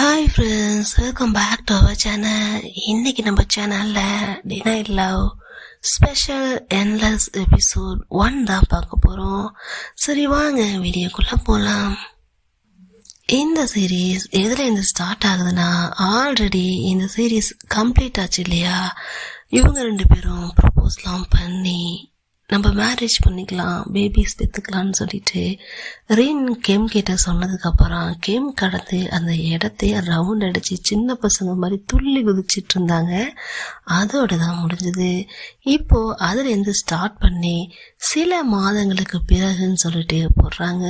Hi friends, welcome back to our channel. இன்னைக்கு நம்ம சேனலில் டினைட் லவ் ஸ்பெஷல் என்லெஸ் எபிசோட் 1 தான் பார்க்க போகிறோம். சரி வாங்க வீடியோக்குள்ளே போகலாம். இந்த சீரீஸ் எதுலேருந்து ஸ்டார்ட் ஆகுதுன்னா, ஆல்ரெடி இந்த சீரீஸ் கம்ப்ளீட் ஆச்சு இல்லையா. இவங்க 2 பேரும் ப்ரப்போஸ்லாம் பண்ணி நம்ம மேரேஜ் பண்ணிக்கலாம், பேபிஸ் பெற்றுக்கலான்னு சொல்லிட்டு ரீன் கெம் கிட்ட சொன்னதுக்கப்புறம் கெம் கடந்து அந்த இடத்தையே ரவுண்ட் அடித்து சின்ன பசங்க மாதிரி துள்ளி குதிச்சிட்டு இருந்தாங்க. அதோட தான் முடிஞ்சது. இப்போது அதுலேருந்து ஸ்டார்ட் பண்ணி சில மாதங்களுக்கு பிறகுன்னு சொல்லிட்டு போடுறாங்க.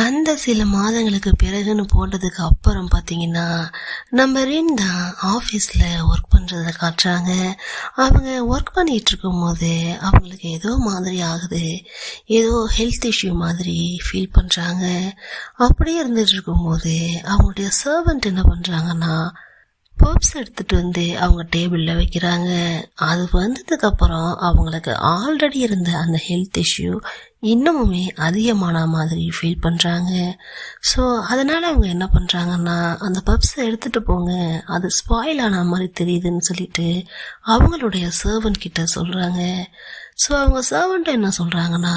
அந்த சில மாதங்களுக்கு பிறகுன்னு போட்டதுக்கு அப்புறம் பார்த்தீங்கன்னா, நம்ம ரீன் தான் ஆஃபீஸில் ஒர்க் பண்ணுறதை காட்டுறாங்க. அவங்க ஒர்க் பண்ணிகிட்டு இருக்கும் போது அவங்களுக்கு ஏதோ மாதிரி ஆகுது, ஏதோ ஹெல்த் இஷ்யூ மாதிரி ஃபீல் பண்ணுறாங்க. அப்படியே இருந்துகிட்டு இருக்கும்போது அவங்களுடைய சர்வெண்ட் என்ன பண்ணுறாங்கன்னா, பப்ஸ் எடுத்துகிட்டு வந்து அவங்க டேபிளில் வைக்கிறாங்க. அது வந்ததுக்கப்புறம் அவங்களுக்கு ஆல்ரெடி இருந்த அந்த ஹெல்த் இஷ்யூ இன்னமுமே அதிகமான மாதிரி ஃபீல் பண்ணுறாங்க. ஸோ அதனால் அவங்க என்ன பண்ணுறாங்கன்னா, அந்த பப்ஸை எடுத்துகிட்டு போங்க, அது ஸ்பாயில் ஆன மாதிரி தெரியுதுன்னு சொல்லிட்டு அவங்களுடைய சர்வெண்ட் கிட்ட சொல்கிறாங்க. ஸோ அவங்க சர்வெண்ட் என்ன சொல்கிறாங்கன்னா,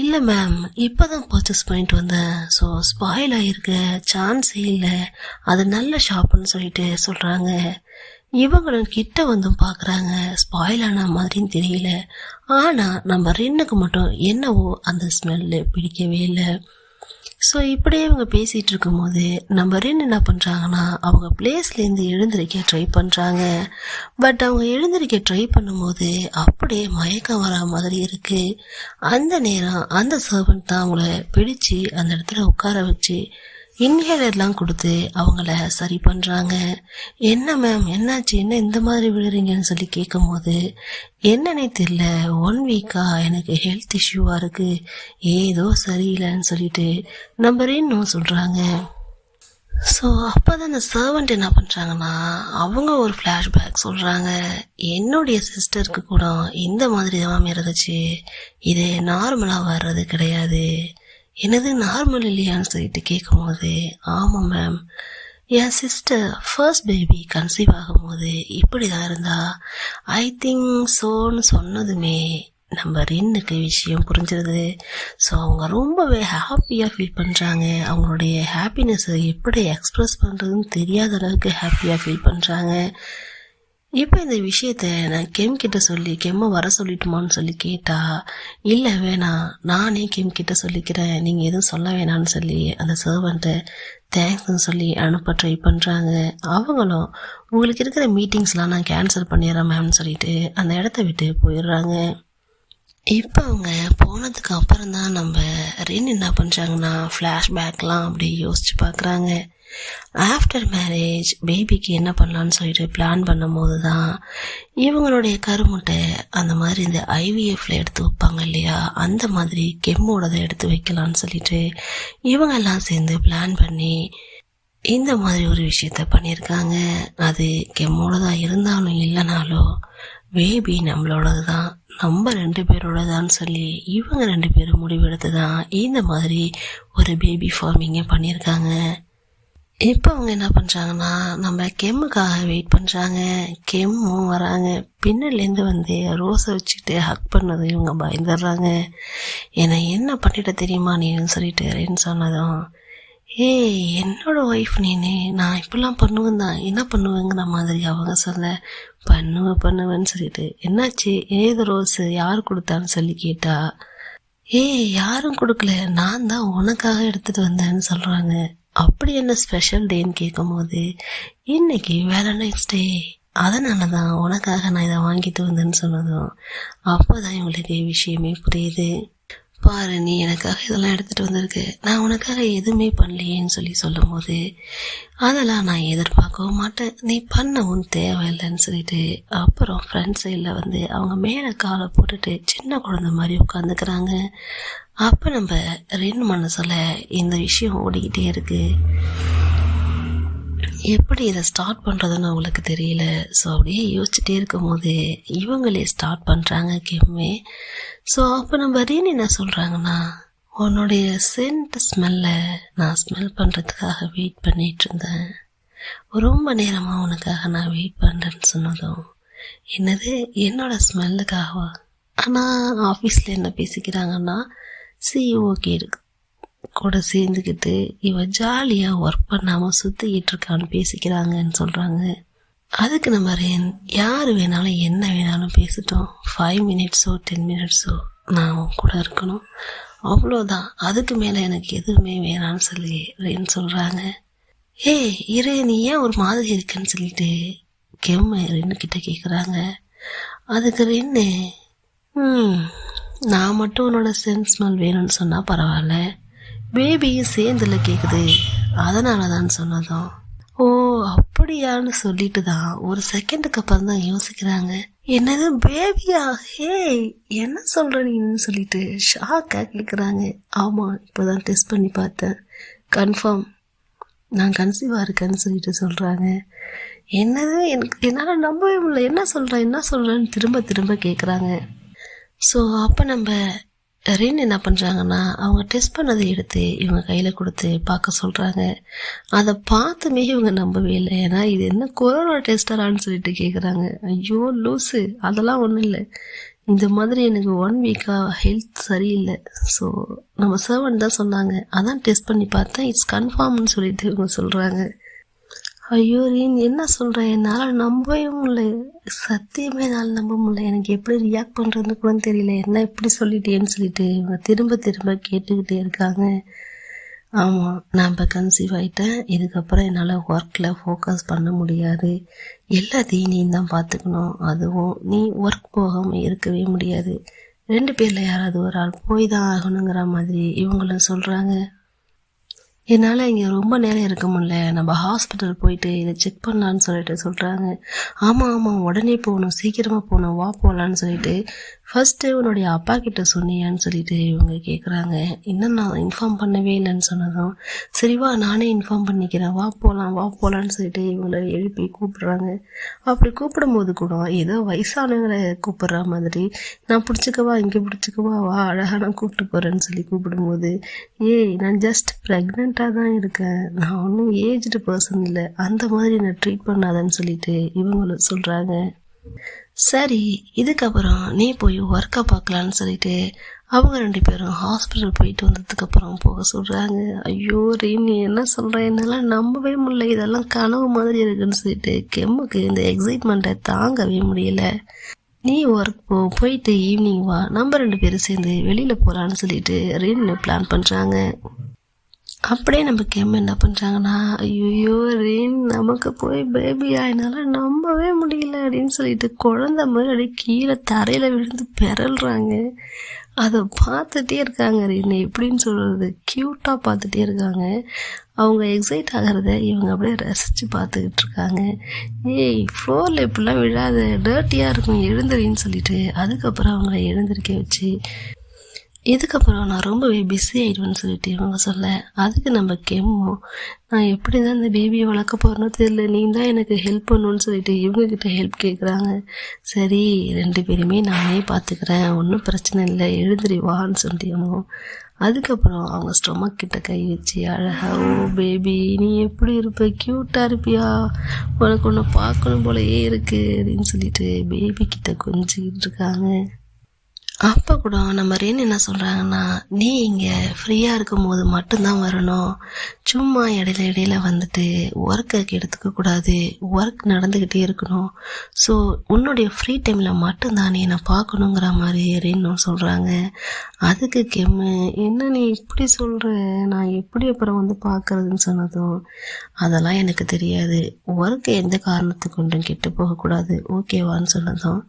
இல்லை மேம், இப்போ தான் பர்ச்சேஸ் பண்ணிட்டு வந்தேன், ஸோ ஸ்பாயில் ஆகிருக்க சான்ஸே இல்லை, அது நல்ல ஷாப்புன்னு சொல்லிட்டு சொல்கிறாங்க. இவங்களும் கிட்ட வந்தும் பார்க்குறாங்க, ஸ்பாயில் ஆன மாதிரின்னு தெரியல. ஆனால் நம்ம ரென்னுக்கு மட்டும் என்னவோ அந்த ஸ்மெல்லு பிடிக்கவே இல்லை. ஸோ இப்படியே இவங்க பேசிகிட்டு இருக்கும்போது நம்ம ரென் என்ன பண்ணுறாங்கன்னா, அவங்க பிளேஸ்லேருந்து எழுந்திருக்க ட்ரை பண்ணுறாங்க. பட் அவங்க எழுந்திருக்க ட்ரை பண்ணும்போது அப்படியே மயக்கம் வர மாதிரி இருக்குது. அந்த நேரம் அந்த சர்வெண்ட் தான் அவங்கள பிடிச்சி அந்த இடத்துல உட்கார வச்சு இன்ஹேலர்லாம் கொடுத்து அவங்கள சரி பண்ணுறாங்க. என்ன மேம், என்னாச்சு, என்ன இந்த மாதிரி விழுறீங்கன்னு சொல்லி கேட்கும் போது, என்னன்னே தெரியல, 1 வீக்காக எனக்கு ஹெல்த் இஷ்யூவாக இருக்குது, ஏதோ சரியில்லைன்னு சொல்லிட்டு நம்ம இன்னும் சொல்கிறாங்க. ஸோ அப்போ தான் அந்த சர்வெண்ட் என்ன பண்ணுறாங்கன்னா, அவங்க ஒரு ஃப்ளாஷ்பேக் சொல்கிறாங்க. என்னுடைய சிஸ்டருக்கு கூட இந்த மாதிரி தான் இருந்துச்சு, இது நார்மலாக வர்றது கிடையாது. என்னது நார்மல் இல்லையான்னு சொல்லிட்டு கேட்கும்போது, ஆமாம் மேம், என் சிஸ்டர் ஃபர்ஸ்ட் பேபி கன்சீவ் ஆகும்போது இப்படி தான் இருந்தா, ஐ திங்க் சோன்னு சொன்னதுமே நம்ம ரென்னுக்கு விஷயம் புரிஞ்சிருது. ஸோ அவங்க ரொம்பவே ஹாப்பியாக ஃபீல் பண்ணுறாங்க. அவங்களுடைய ஹாப்பினஸை எப்படி எக்ஸ்ப்ரெஸ் பண்ணுறதுன்னு தெரியாத அளவுக்கு ஹாப்பியாக ஃபீல் பண்ணுறாங்க. இப்போ இந்த விஷயத்த நான் கெம் கிட்ட சொல்லி கெம்மை வர சொல்லிட்டுமான்னு சொல்லி கேட்டா, இல்லை வேணாம், நானே கெம் கிட்ட சொல்லிக்கிறேன், நீங்கள் எதுவும் சொல்ல வேணான்னு சொல்லி அந்த சர்வெண்ட்டை தேங்க்ஸ்ன்னு சொல்லி அனுப்ப ட்ரை பண்ணுறாங்க. அவங்களும் உங்களுக்கு இருக்கிற மீட்டிங்ஸ்லாம் நான் கேன்சல் பண்ணிடுறேன் மேம்னு சொல்லிட்டு அந்த இடத்த விட்டு போயிடுறாங்க. இப்போ அவங்க போனதுக்கு அப்புறம் தான் நம்ம ரென் என்ன பண்ணுறாங்கன்னா, ஃப்ளாஷ்பேக்லாம் அப்படியே யோசிச்சு பார்க்குறாங்க. ஆஃப்டர் மேரேஜ் பேபிக்கு என்ன பண்ணலான்னு சொல்லிட்டு பிளான் பண்ணும்போது தான் இவங்களுடைய கருமுட்டை அந்த மாதிரி இந்த ஐவிஎஃப்ல எடுத்து வைப்பாங்க இல்லையா, அந்த மாதிரி கெம்மோடதை எடுத்து வைக்கலான்னு சொல்லிட்டு இவங்க எல்லாம் சேர்ந்து பிளான் பண்ணி இந்த மாதிரி ஒரு விஷயத்த பண்ணியிருக்காங்க. அது கெம்மோட தான் இருந்தாலும் இல்லைனாலும் பேபி நம்மளோடது தான், நம்ம 2 பேரோடதான்னு சொல்லி இவங்க 2 பேரும் முடிவெடுத்து தான் இந்த மாதிரி ஒரு பேபி ஃபார்மிங்கை பண்ணியிருக்காங்க. இப்போ அவங்க என்ன பண்ணுறாங்கன்னா, நம்ம கெம்முக்காக வெயிட் பண்ணுறாங்க. கெம்மும் வராங்க. பின்னலேருந்து வந்து ரோஸை வச்சுட்டு ஹக் பண்ணது இவங்க பயந்துடுறாங்க. என்னை என்ன பண்ணிட்ட தெரியுமா நீன்னு சொல்லிட்டு ரென் சொன்னதும், ஏய் என்னோட ஒய்ஃப் நீனு, நான் இப்படிலாம் பண்ணுவேன் தான், என்ன பண்ணுவேங்கிற மாதிரி அவங்க சொல்ல, பண்ணுவேன்னு சொல்லிட்டு, என்னாச்சு, ஏது ரோஸு யார் கொடுத்தான்னு சொல்லி கேட்டா, ஏய் யாரும் கொடுக்கல, நான் தான் உனக்காக எடுத்துகிட்டு வந்தேன்னு சொல்கிறாங்க. அப்படி என்ன ஸ்பெஷல் டேன்னு கேட்கும்போது, இன்னைக்கு வேலண்டைன்ஸ் டே, அதனால தான் உனக்காக நான் இதை வாங்கிட்டு வந்தேன்னு சொன்னதும் அப்போ தான் இவங்களுக்கு விஷயமே புரியுது. பாரு, நீ எனக்காக இதெல்லாம் எடுத்துகிட்டு வந்திருக்கு, நான் உனக்காக எதுவுமே பண்ணலையேன்னு சொல்லி சொல்லும் போது, அதெல்லாம் நான் எதிர்பார்க்கவும் மாட்டேன், நீ பண்ணவும் தேவையில்லைன்னு சொல்லிட்டு அப்புறம் ஃப்ரெண்ட் சைடில் வந்து அவங்க மேலே காலை போட்டுட்டு சின்ன குழந்தை மாதிரி உட்காந்துக்கிறாங்க. அப்போ நம்ம ரென் மனசில் இந்த விஷயம் ஓடிக்கிட்டே இருக்கு. எப்படி இதை ஸ்டார்ட் பண்ணுறதுன்னு அவங்களுக்கு தெரியல. ஸோ அப்படியே யோசிச்சுட்டே இருக்கும் போது இவங்களே ஸ்டார்ட் பண்ணுறாங்க கெம்மே. ஸோ அப்போ நம்ம ரீன் என்ன சொல்கிறாங்கன்னா, உன்னுடைய சென்ட் ஸ்மெல்லை நான் ஸ்மெல் பண்ணுறதுக்காக வெயிட் பண்ணிட்டு இருந்தேன். ரொம்ப நேரமாக உனக்காக நான் வெயிட் பண்ணுறேன்னு சொன்னதும், என்னது என்னோட ஸ்மெல்லுக்காகவா? ஆனால் ஆஃபீஸில் என்ன பேசிக்கிறாங்கன்னா, சிஇஓ கூட சேர்ந்துக்கிட்டு இவ ஜாலியாக ஒர்க் பண்ணாமல் சுற்றிக்கிட்டு இருக்கான்னு பேசிக்கிறாங்கன்னு சொல்கிறாங்க. அதுக்கு நம்ம யார் வேணாலும் என்ன வேணாலும் பேசிட்டோம், 5 மினிட்ஸோ 10 மினிட்ஸோ நான் உன் கூட இருக்கணும், அவ்வளோதான், அதுக்கு மேலே எனக்கு எதுவுமே வேணான்னு சொல்லி ரேன்னு சொல்கிறாங்க. இரு, நீ ஏன் ஒரு மாதிரி இருக்குன்னு சொல்லிட்டு ரென்னு கிட்ட கேட்குறாங்க. அதுக்கு ரென்னு, நான் மட்டும் உன்னோட சென்ட் ஸ்மெல் வேணும்னு சொன்னால் பரவாயில்ல, பேபியும் சேர்ந்துல கேட்குது, அதனால தான் சொன்னதும், ஓ அப்படியான்னு சொல்லிட்டு தான் ஒரு செகண்டுக்கு அப்புறம் தான் யோசிக்கிறாங்க. என்னது பேபியா? என்ன சொல்ற நீன்னு சொல்லிட்டு ஷாக்காக கேட்குறாங்க. ஆமாம், இப்போதான் டெஸ்ட் பண்ணி பார்த்தேன், கன்ஃபார்ம் நான் கன்சீவாக இருக்கேன்னு சொல்லிட்டு சொல்கிறாங்க. என்னது, எனக்கு என்னால் நம்பவே முடியல, என்ன சொல்கிறேன்னு திரும்ப திரும்ப கேட்குறாங்க. ஸோ அப்போ நம்ம என்ன பண்ணுறாங்கன்னா, அவங்க டெஸ்ட் பண்ணதை எடுத்து இவங்க கையில் கொடுத்து பார்க்க சொல்கிறாங்க. அதை பார்த்துமே இவங்க நம்பவே இல்லை. ஏன்னா இது என்ன கொரோனா டெஸ்டரான்னு சொல்லிட்டு கேட்குறாங்க. ஐயோ லூஸு, அதெல்லாம் ஒன்றும் இல்லை, இந்த மாதிரி எனக்கு 1 வீக்காக ஹெல்த் சரியில்லை, ஸோ நம்ம சர்வன்ட் தான் சொன்னாங்க, அதான் டெஸ்ட் பண்ணி பார்த்தேன், இட்ஸ் கன்ஃபார்ம்னு சொல்லிட்டு இவங்க சொல்கிறாங்க. ஐயோ ரீன், என்ன சொல்கிறேன், என்னால் நம்பவே முடியல, சத்தியமே என்னால் நம்ப முடியல, எனக்கு எப்படி ரியாக்ட் பண்ணுறதுன்னு கூட தெரியல, என்ன இப்படி சொல்லிட்டேன்னு சொல்லிட்டு இவங்க திரும்ப திரும்ப கேட்டுக்கிட்டே இருக்காங்க. ஆமாம், நான் இப்போ கன்சீவ் ஆகிட்டேன், இதுக்கப்புறம் என்னால் ஒர்க்கில் ஃபோக்கஸ் பண்ண முடியாது, எல்லாத்தையும் நீ தான் பார்த்துக்கணும், அதுவும் நீ ஒர்க் போகாமல் இருக்கவே முடியாது, 2 பேரில் யாராவது ஒரு ஆள் போய் தான் ஆகணுங்கிற மாதிரி இவங்களும் சொல்கிறாங்க. என்னால் இங்கே ரொம்ப நேரம் இருக்க முடியல, நம்ம ஹாஸ்பிட்டல் போயிட்டு இதை செக் பண்ணலான்னு சொல்லிட்டு சொல்கிறாங்க. ஆமாம் உடனே போகணும், சீக்கிரமாக போகணும், வா போகலான்னு சொல்லிட்டு, ஃபஸ்ட்டு உன்னுடைய அப்பா கிட்ட சொன்னியான்னு சொல்லிட்டு இவங்க கேட்குறாங்க. இன்னும் நான் இன்ஃபார்ம் பண்ணவே இல்லைன்னு சொன்னதும், சரி வா நானே இன்ஃபார்ம் பண்ணிக்கிறேன், வா போகலான்னு சொல்லிட்டு இவங்கள எழுப்பி கூப்பிடுறாங்க. அப்படி கூப்பிடும்போது கூட ஏதோ வயசானவங்களை கூப்பிடுற மாதிரி, நான் பிடிச்சிக்கவா, இங்கே பிடிச்சிக்கவா, வா அழகாக நான் கூப்பிட்டு போகிறேன்னு சொல்லி கூப்பிடும்போது, நான் ஜஸ்ட் ப்ரெக்னெண்ட்டாக தான் இருக்கேன், நான் ஒன்றும் ஏஜ்டு பர்சன் இல்லை, அந்த மாதிரி நான் ட்ரீட் பண்ணாதன்னு சொல்லிட்டு இவங்களும் சொல்கிறாங்க. சரி, இதுக்கப்புறம் நீ போய் ஒர்க்கை பார்க்கலான்னு சொல்லிட்டு அவங்க 2 பேரும் ஹாஸ்பிட்டல் போயிட்டு வந்ததுக்கப்புறம் போக சொல்கிறாங்க. ஐயோ ரீன், நீ என்ன சொல்கிற, என்னால் நம்பவே முடியல, இதெல்லாம் கனவு மாதிரி இருக்குன்னு சொல்லிட்டு கெம்முக்கு இந்த எக்ஸைட்மெண்ட்டை தாங்கவே முடியல. நீ ஒர்க் போயிட்டு ஈவினிங் வா, நம்ம 2 பேரும் சேர்ந்து வெளியில் போகலான்னு சொல்லிட்டு ரீன்னு பிளான் பண்ணுறாங்க. அப்படியே நம்ம என்ன பண்ணுறாங்கன்னா, ஐயோ ரீன், நமக்கு போய் பேபியா, என்னால் நம்பவே முடியல அப்படின்னு சொல்லிட்டு குழந்தை மாதிரி அப்படியே கீழே தரையில் விழுந்து பிறல்றாங்க. அதை பார்த்துட்டே இருக்காங்க ரீன், எப்படின்னு சொல்கிறது, க்யூட்டாக பார்த்துட்டே இருக்காங்க. அவங்க எக்ஸைட் ஆகிறத இவங்க அப்படியே ரசித்து பார்த்துக்கிட்டு இருக்காங்க. ஃப்ளோரில் இப்படிலாம் விழாத, டர்ட்டியாக இருக்கும், எழுந்துறின்னு சொல்லிட்டு அதுக்கப்புறம் அவங்கள எழுந்திருக்க வச்சு, இதுக்கப்புறம் நான் ரொம்பவே பிஸி ஆகிடுவேன்னு சொல்லிட்டு இவங்க சொல்ல, அதுக்கு நம்ம நான் எப்படி தான் இந்த பேபியை வளர்க்க போகிறேன்னு தெரியல, நீ தான் எனக்கு ஹெல்ப் பண்ணணும்னு சொல்லிட்டு இவங்கக்கிட்ட ஹெல்ப் கேட்குறாங்க. சரி 2 பேருமே நானே பார்த்துக்கிறேன், ஒன்றும் பிரச்சனை இல்லை, எழுந்திரி வான்னு சொல்லிட்டு அதுக்கப்புறம் அவங்க ஸ்டொமக் கிட்ட கை வச்சு அழகா, ஓ பேபி நீ எப்படி இருப்ப, க்யூட்டாக இருப்பியா, உனக்கு ஒன்று பார்க்கணும் போலயே இருக்கு அப்படின்னு சொல்லிட்டு பேபி கிட்ட கொஞ்சிக்கிட்டு இருக்காங்க. அப்போ கூட நம்ம என்ன சொல்கிறாங்கன்னா, நீ இங்கே ஃப்ரீயாக இருக்கும் போது மட்டும்தான் வரணும், சும்மா இடையில வந்துட்டு ஒர்க்கை எடுத்துக்கக்கூடாது, ஒர்க் நடந்துக்கிட்டே இருக்கணும், ஸோ உன்னுடைய ஃப்ரீ டைமில் மட்டும்தான் நீ என்னை பார்க்கணுங்கிற மாதிரி ரேன்னு சொல்கிறாங்க. அதுக்கு என்ன நீ இப்படி சொல்கிற, நான் எப்படி அப்புறம் வந்து பார்க்குறதுன்னு சொன்னதும், அதெல்லாம் எனக்கு தெரியாது, ஒர்க்கு எந்த காரணத்தை கொண்டும் கெட்டு போகக்கூடாது, ஓகேவான்னு சொன்னதும்,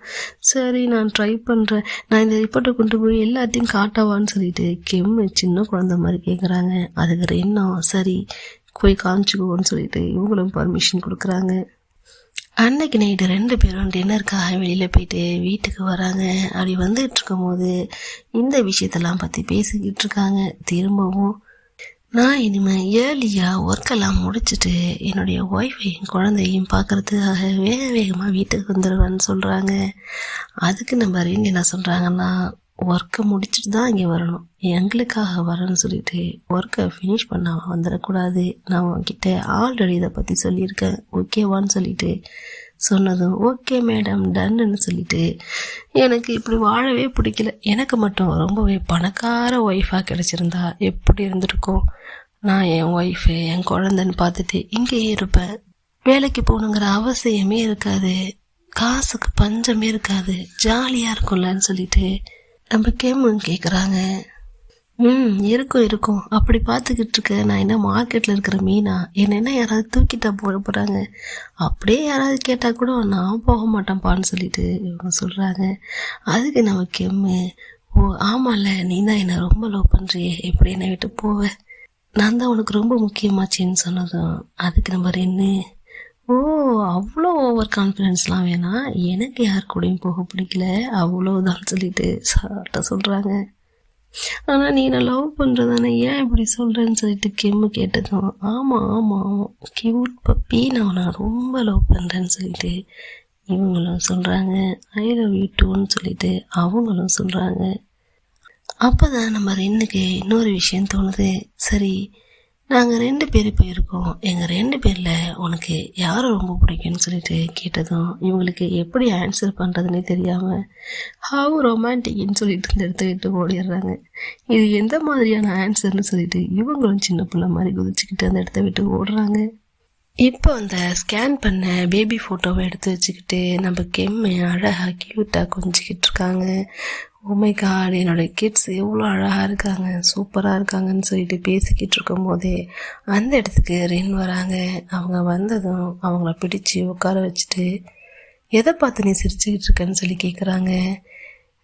சரி நான் ட்ரை பண்ணுறேன், நான் இந்த ரிப்போர்ட்டை கொண்டு போய் எல்லாத்தையும் காட்டவான்னு சொல்லிட்டு சின்ன குழந்தை மாதிரி கேட்குறாங்க. அதுக்கு இன்னும் சரி போய் காமிச்சுக்கோன்னு சொல்லிட்டு இவங்களும் பர்மிஷன் கொடுக்குறாங்க. அன்னைக்கு நைட்டு 2 பேரும் டின்னருக்காக வெளியில் போயிட்டு வீட்டுக்கு வராங்க. அப்படி வந்துட்டு இருக்கும் போது இந்த விஷயத்தெல்லாம் பற்றி பேசிக்கிட்டு இருக்காங்க. திரும்பவும் நான் இனிமேல் ஏர்லியாக ஒர்க்கெல்லாம் முடிச்சுட்டு என்னுடைய ஒய்ஃபையும் குழந்தையும் பார்க்குறதுக்காக வேகமாக வீட்டுக்கு வந்துடுவேன்னு சொல்கிறாங்க. அதுக்கு நம்ம என்ன சொல்கிறாங்கன்னா, ஒர்க்கை முடிச்சுட்டு தான் இங்கே வரணும், எங்களுக்காக வரேன்னு சொல்லிட்டு ஒர்க்கை ஃபினிஷ் பண்ண வந்துடக்கூடாது, நான் உன்கிட்ட ஆல்ரெடி இதை பற்றி சொல்லியிருக்கேன், ஓகேவான்னு சொல்லிட்டு சொன்னதும் ஓகே மேடம் டன்னு சொல்லிட்டு எனக்கு இப்படி வாழவே பிடிக்கல. எனக்கு மட்டும் ரொம்பவே பணக்கார ஒய்ஃபாக கிடச்சிருந்தா எப்படி இருந்திருக்கும். நான் என் ஒய்ஃபு என் குழந்தைன்னு பார்த்துட்டு இங்கேயே இருப்பேன். வேலைக்கு போகணுங்கிற அவசியமே இருக்காது, காசுக்கு பஞ்சமே இருக்காது, ஜாலியாக இருக்கும்லன்னு சொல்லிட்டு நம்ம கேமுன்னு கேட்குறாங்க. இருக்கும் அப்படி பார்த்துக்கிட்டு இருக்க நான் என்ன மார்க்கெட்டில் இருக்கிற மீனா, என்ன யாராவது தூக்கிட்டா போட போகிறாங்க, அப்படியே யாராவது கேட்டால் கூட நான் போக மாட்டேன்ப்பான்னு சொல்லிட்டு இவங்க சொல்கிறாங்க. அதுக்கு நம்ம கெம்மு, ஓ ஆமாம்ல, நீ தான் என்னை ரொம்ப லவ் பண்ணுறியே, எப்படி என்னை விட்டு போவ, நான் தான் உனக்கு ரொம்ப முக்கியமாச்சின்னு சொன்னதும் அதுக்கு நம்ம ரெண்டு, ஓ அவ்வளோ ஓவர் கான்ஃபிடென்ஸ்லாம் வேணாம், எனக்கு யார் கூடயும் போக பிடிக்கல அவ்வளோதான் சொல்லிட்டு சார்ட்ட சொல்கிறாங்க. ஆனால் நீ நான் லவ் பண்ணுறதானே, ஏன் இப்படி சொல்கிறேன்னு சொல்லிட்டு கெம்மு கேட்டதும் ஆமாம் கியூட் பப்பி, நான் ரொம்ப லவ் பண்ணுறேன்னு சொல்லிட்டு இவங்களும் சொல்கிறாங்க. ஐ லவ் யூ டூன்னு சொல்லிட்டு அவங்களும் சொல்கிறாங்க. அப்போ தான் நம்ம ரெண்டுக்கு இன்னொரு விஷயம் தோணுது. சரி, நாங்கள் 2 பேர் போயிருக்கோம், எங்கள் 2 பேரில் உனக்கு யாரை ரொம்ப பிடிக்கும்னு சொல்லிட்டு கேட்டதும் இவங்களுக்கு எப்படி ஆன்சர் பண்ணுறதுனே தெரியாமல் ஹவ் ரொமான்டிக்னு சொல்லிட்டு இந்த இடத்த விட்டு ஓடிடுறாங்க. இது எந்த மாதிரியான ஆன்சர்னு சொல்லிட்டு இவங்களும் சின்ன பிள்ளை மாதிரி குதிச்சுக்கிட்டு அந்த இடத்த விட்டு ஓடுறாங்க. இப்போ அந்த ஸ்கேன் பண்ண பேபி ஃபோட்டோவை எடுத்து வச்சுக்கிட்டு நம்ம கெம்மை அழகாக க்யூட்டாக கொஞ்சிக்கிட்டு இருக்காங்க. ஓமை காட், என்னோட கிட்ஸ் எவ்வளோ அழகாக இருக்காங்க, சூப்பராக இருக்காங்கன்னு சொல்லிட்டு பேசிக்கிட்டு இருக்கும் போதே அந்த இடத்துக்கு ரென் வராங்க. அவங்க வந்ததும் அவங்கள பிடிச்சி உட்கார வச்சுட்டு எதை பார்த்து நீ சிரிச்சுக்கிட்டு இருக்கேன்னு சொல்லி கேட்குறாங்க.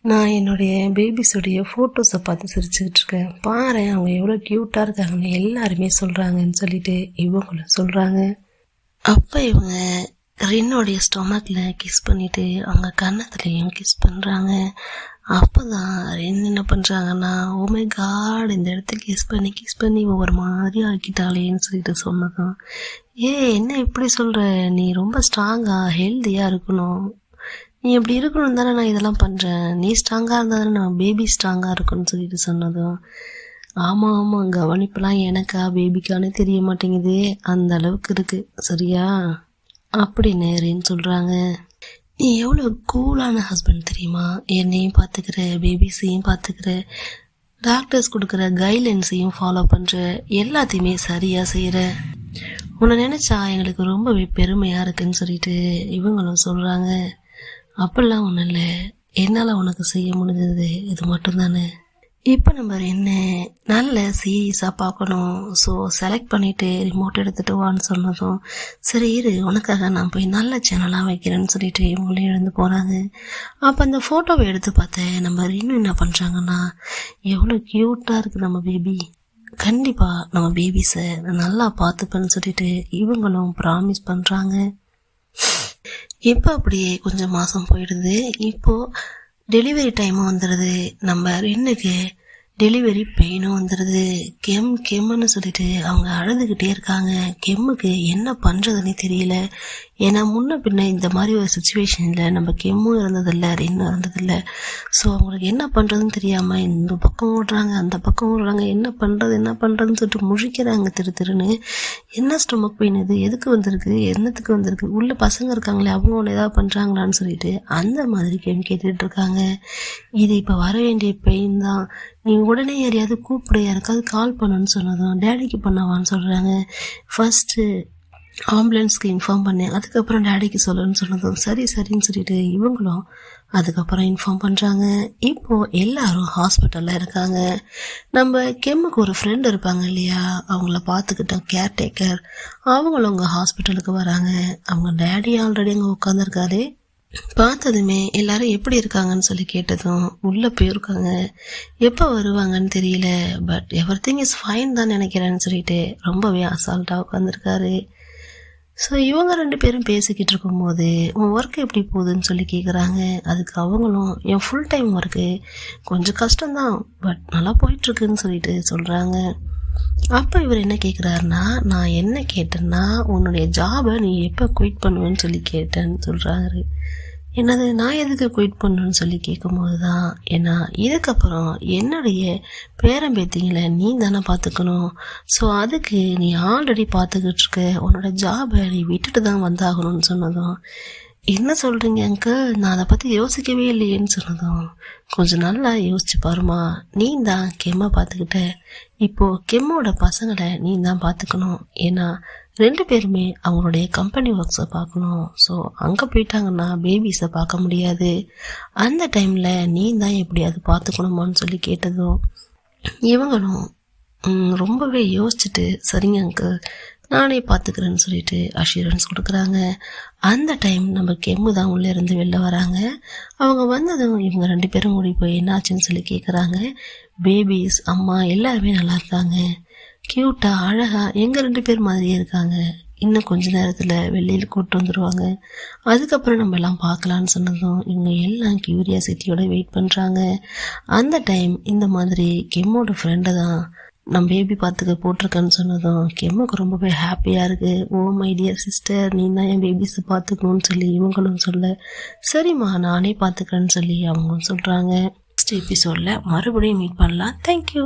நான் என்னுடைய பேபிஸுடைய ஃபோட்டோஸை பார்த்து சிரிச்சுக்கிட்டு இருக்கேன், பாரு அவங்க எவ்வளோ க்யூட்டாக இருக்காங்கன்னு எல்லாருமே சொல்கிறாங்கன்னு சொல்லிட்டு இவங்களும் சொல்கிறாங்க. அப்போ இவங்க ரென்னோடைய ஸ்டொமக்கில் கிஸ் பண்ணிவிட்டு அவங்க கன்னத்துலேயும் கிஸ் பண்ணுறாங்க. அப்போ தான் ரென் என்ன பண்ணுறாங்கன்னா, ஓமை காட் இந்த இடத்த கிஸ் பண்ணி ஒவ்வொரு மாதிரி ஆக்கிட்டாளேன்னு சொல்லிட்டு சொன்னதும், என்ன இப்படி சொல்கிற, நீ ரொம்ப ஸ்ட்ராங்காக ஹெல்த்தியாக இருக்கணும், நீ எப்படி இருக்கணும் தானே நான் இதெல்லாம் பண்ணுறேன், நீ ஸ்ட்ராங்காக இருந்தால் தானே நான் பேபி ஸ்ட்ராங்காக இருக்குன்னு சொல்லிட்டு சொன்னதும் ஆமாம் கவனிப்பெல்லாம் எனக்கா பேபிக்கானே தெரிய மாட்டேங்குது, அந்த அளவுக்கு இருக்குது சரியா அப்படின்னு ரென் சொல்கிறாங்க. நீ எவ்வளோ கூலான ஹஸ்பண்ட் தெரியுமா, என்னையும் பார்த்துக்கிற, பேபிஸையும் பார்த்துக்கிற, டாக்டர்ஸ் கொடுக்குற கைட்லைன்ஸையும் ஃபாலோ பண்ணுற, எல்லாத்தையுமே சரியாக செய்கிற, உன்னை நினச்சா எங்களுக்கு ரொம்பவே பெருமையாக இருக்குன்னு சொல்லிட்டு இவங்களும் சொல்கிறாங்க. அப்படிலாம் ஒன்றும் இல்லை, என்னால் உனக்கு செய்ய முடிஞ்சது இது மட்டும்தானே. இப்போ நம்ம என்ன நல்ல சீரியஸாக பார்க்கணும், ஸோ செலக்ட் பண்ணிவிட்டு ரிமோட் எடுத்துகிட்டு வான்னு சொன்னதும் சரி இரு உனக்காக நான் போய் நல்ல சேனலாக வைக்கிறேன்னு சொல்லிட்டு இவங்களும் எழுந்து போகிறாங்க. அப்போ அந்த ஃபோட்டோவை எடுத்து பார்த்தேன் நம்ம இன்னும் என்ன பண்ணுறாங்கன்னா, எவ்வளோ க்யூட்டாக இருக்குது நம்ம பேபி, கண்டிப்பாக நம்ம பேபிஸை நல்லா பார்த்துப்பேன்னு சொல்லிட்டு இவங்களும் ப்ராமிஸ் பண்ணுறாங்க. இப்போ அப்படியே கொஞ்சம் மாதம் போயிடுது. இப்போது டெலிவரி டைமும் வந்துடுது, நம்ம ரெண்டுக்கு டெலிவரி பெயினும் வந்துடுது. கெம்முன்னு சொல்லிட்டு அவங்க அழுதுகிட்டே இருக்காங்க. கெம்முக்கு என்ன பண்ணுறதுன்னே தெரியல, ஏன்னா முன்ன பின்ன இந்த மாதிரி ஒரு சுச்சுவேஷனில் நம்ம கெம்மும் இருந்ததில்லை ரென்னும் இருந்ததில்லை. ஸோ அவங்களுக்கு என்ன பண்ணுறதுன்னு தெரியாமல் இந்த பக்கம் ஓடுறாங்க அந்த பக்கம் ஓடுறாங்க, என்ன பண்ணுறதுன்னு சொல்லிட்டு முழிக்கிறாங்க திருன்னு. என்ன ஸ்டொமக் பெயின் இது, எதுக்கு வந்திருக்கு, என்னத்துக்கு வந்திருக்கு, உள்ள பசங்க இருக்காங்களே அவங்க ஒன்று ஏதாவது பண்ணுறாங்களான்னு சொல்லிட்டு அந்த மாதிரி கேட்டுட்டு இருக்காங்க. இது இப்போ வர வேண்டிய பெயின் தான், நீ உடனே யாரையாவது கூப்பிடு, யாருக்காவது கால் பண்ணணும்னு சொன்னதும் டேடிக்கு பண்ணவான்னு சொல்கிறாங்க. ஃபஸ்ட்டு ஆம்புலன்ஸ்க்கு இன்ஃபார்ம் பண்ணேன், அதுக்கப்புறம் டேடிக்கு சொல்லணும்னு சொன்னதும் சரின்னு சொல்லிட்டு இவங்களும் அதுக்கப்புறம் இன்ஃபார்ம் பண்ணுறாங்க. இப்போது எல்லாரும் ஹாஸ்பிட்டலில் இருக்காங்க. நம்ம கெம்முக்கு ஒரு ஃப்ரெண்ட் இருப்பாங்க இல்லையா, அவங்கள பார்த்துக்கிட்டோம் கேர்டேக்கர், அவங்களும் உங்கள் ஹாஸ்பிட்டலுக்கு வராங்க. அவங்க டேடி ஆல்ரெடி அங்கே உட்காந்துருக்காரு. பார்த்ததுமே எல்லாரும் எப்படி இருக்காங்கன்னு சொல்லி கேட்டதும் உள்ளே போயிருக்காங்க, எப்போ வருவாங்கன்னு தெரியல, பட் எவ்ரிதிங் இஸ் ஃபைன் தான் நினைக்கிறேன்னு சொல்லிட்டு ரொம்பவே அசால்ட்டாக உட்காந்துருக்காரு. ஸோ இவங்க 2 பேரும் பேசிக்கிட்டு இருக்கும்போது உன் ஒர்க் எப்படி போகுதுன்னு சொல்லி கேட்குறாங்க. அதுக்கு அவங்களும் என் ஃபுல் டைம் ஒர்க்கு கொஞ்சம் கஷ்டம்தான், பட் நல்லா போயிட்டுருக்குன்னு சொல்லிட்டு சொல்கிறாங்க. அப்போ இவர் என்ன கேட்குறாருன்னா, நான் என்ன கேட்டேன்னா உன்னுடைய ஜாபை நீ எப்போ குயிட் பண்ணுவேன்னு சொல்லி கேட்டேன்னு சொல்கிறாரு. என்னது நான் எதுக்கு குயிட் பண்ணணும்னு சொல்லி கேட்கும்போது தான், ஏன்னா இதுக்கப்புறம் என்னுடைய பேரம்பேத்திங்களை நீ தானே பார்த்துக்கணும். ஸோ அதுக்கு நீ ஆல்ரெடி பார்த்துக்கிட்டு இருக்க உன்னோட ஜாபை நீ விட்டுட்டு தான் வந்தாகணும்னு சொன்னதும், என்ன சொல்கிறீங்க அங்கிள், நான் அதை பற்றி யோசிக்கவே இல்லையேன்னு சொன்னதும், கொஞ்சம் நல்லா யோசிச்சு பாருமா, நீ தான் கெம்மை பார்த்துக்கிட்ட, இப்போது கெம்மோட பசங்களை நீ தான் பார்த்துக்கணும். ஏன்னா 2 பேருமே அவங்களுடைய கம்பெனி ஒர்க்ஸை பார்க்கணும். ஸோ அங்கே போயிட்டாங்கன்னா பேபிஸை பார்க்க முடியாது. அந்த டைமில் நீ தான் எப்படியாவது பார்த்துக்கணுமான்னு சொல்லி கேட்டதும் இவங்களும் ரொம்பவே யோசிச்சுட்டு, சரிங்க அங்கிள் நானே பார்த்துக்கிறேன்னு சொல்லிட்டு அஷூரன்ஸ் கொடுக்குறாங்க. அந்த டைம் நம்ம கெம்மு தான் உள்ளே இருந்து வெளில வராங்க. அவங்க வந்ததும் இவங்க 2 பேரும் ஓடி போய் என்னாச்சுன்னு சொல்லி கேட்குறாங்க. பேபிஸ் அம்மா எல்லாருமே நல்லா இருக்காங்க, க்யூட்டாக அழகாக எங்கள் 2 பேர் மாதிரியே இருக்காங்க, இன்னும் கொஞ்ச நேரத்தில் வெளியில் கூப்பிட்டு வந்துடுவாங்க, அதுக்கப்புறம் நம்ம எல்லாம் பார்க்கலான்னு சொன்னதும் இவங்க எல்லாம் க்யூரியாசிட்டியோட வெயிட் பண்ணுறாங்க. அந்த டைம் இந்த மாதிரி கெம்மோட ஃப்ரெண்டை தான் நம்ம பேபி பார்த்துக்க போட்டிருக்கேன்னு சொன்னதும் கெம்முக்கு ரொம்பவே ஹாப்பியாக இருக்குது. ஓ மை டியர் சிஸ்டர், நீ தான் என் பேபிஸை பார்த்துக்கணும்னு சொல்லி இவங்களும் சொல்ல, சரிம்மா நானே பார்த்துக்கிறேன்னு சொல்லி அவங்களும் சொல்கிறாங்க. நெக்ஸ்ட் எபிசோடில் மறுபடியும் மீட் பண்ணலாம். தேங்க்யூ.